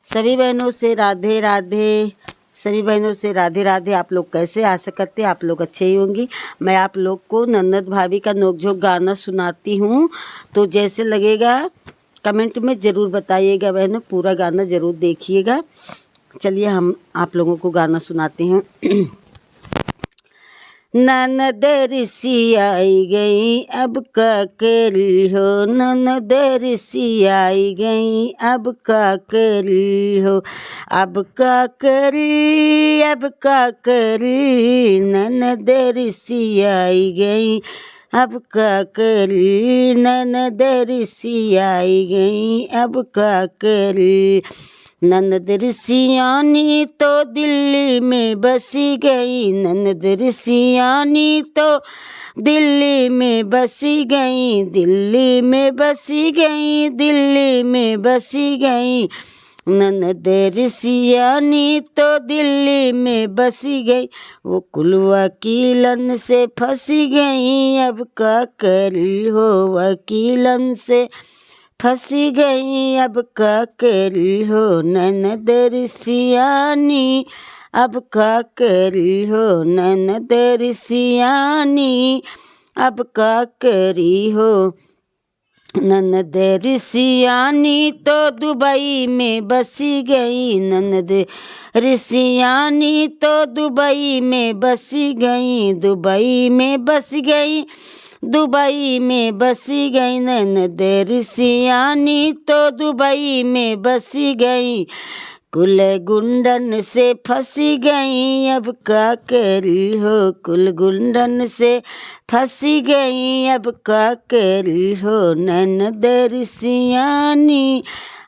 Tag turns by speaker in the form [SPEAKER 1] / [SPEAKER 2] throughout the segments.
[SPEAKER 1] सभी बहनों से राधे राधे। सभी बहनों से राधे राधे। आप लोग कैसे आशा करते हैं आप लोग अच्छे ही होंगी। मैं आप लोग को नन्नत भाभी का नोकझोंक गाना सुनाती हूँ, तो जैसे लगेगा कमेंट में ज़रूर बताइएगा बहनों, पूरा गाना ज़रूर देखिएगा। चलिए हम आप लोगों को गाना सुनाते हैं। ननद ऋषि आई गई अब का करी हो, ननद ऋषि आई गई अब का करी हो, अब का करी अब का करी, ननद ऋषि आई गई अब का करी, ननद ऋषि आई गई अब का करी। ननद ऋषियानी तो दिल्ली में बसी गई, ननद ऋषियानी तो दिल्ली में बसी गई, दिल्ली में बसी गई, दिल्ली में बसी गई, ननद ऋषियानी तो दिल्ली में बसी गई, वो कुल वकीलन से फंसी गई अब का करी हो, वकीलन से फंसी गई अब का करी हो, ननद ऋषियानी अब का करी हो, ननद ऋषियानी अब का करी हो। ननद ऋषियानी तो दुबई में बसी गई, ननद ऋषियानी तो दुबई में बसी गई, दुबई में बस गई, दुबई में बसी गई, ननद ऋषियानी तो दुबई में बसी गई, कुल गुंडन से फंसी गई अब का करी हो, कुल गुंडन से फंसी गई अब का करी हो, ननद ऋषियानी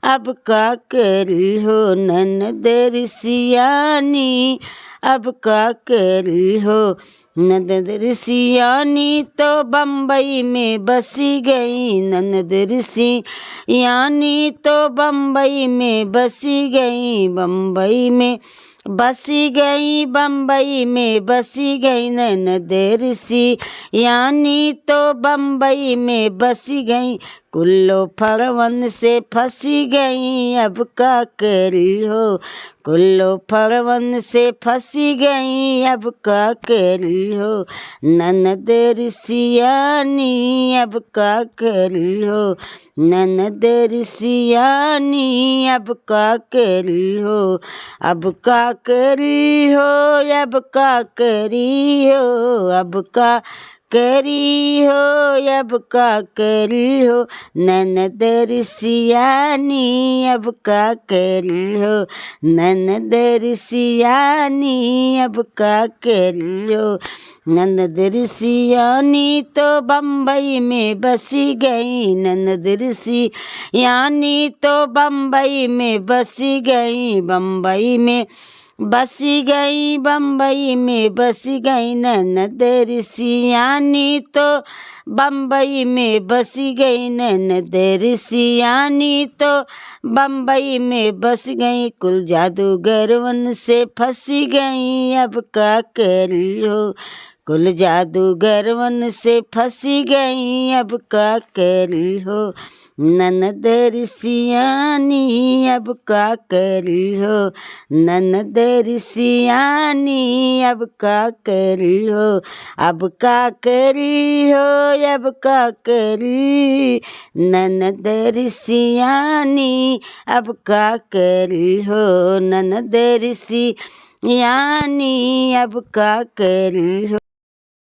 [SPEAKER 1] अब का करी हो, ननद ऋषियानी अब का करी हो। ननद ऋषियानी तो बम्बई में बसी गई, ननद ऋषियानी तो बम्बई में बसी गई, बम्बई में बसी गई, बम्बई में बसी गई, ननद ऋषियानी तो बम्बई में बसी गई, कुल्लो फरवन से फंसी गई अब का करी हो, कुल्लो फरवन से फंसी गई अब का करी हो, ननद ऋषियानी अब का करी हो, ननद ऋषियानी अब का करी हो, अब का करी हो, अब का करी हो, अब का करी हो, अब का करी हो, ननद ऋषियानी अब का करी हो, ननद ऋषियानी अब का करी हो। ननद ऋषियानी तो बम्बई में बसी गई, ननद ऋषियानी तो बम्बई में बसी गई, बम्बई में बसी गई, बम्बई में बसी गई, ननद ऋषियानी तो बम्बई में बसी गई, ननद ऋषियानी तो बम्बई में बस गई, कुल जादूगर वन से फंसी गई अब का करी हो, कुल जादूगर वन से फंसी गई अब का करी हो, ननद ऋषियानी अब का करी हो, ननद ऋषियानी अब का करी हो, अब का करी हो, अब का करी, ननद ऋषियानी अब का करी हो, ननद ऋषियानी अब का करी हो।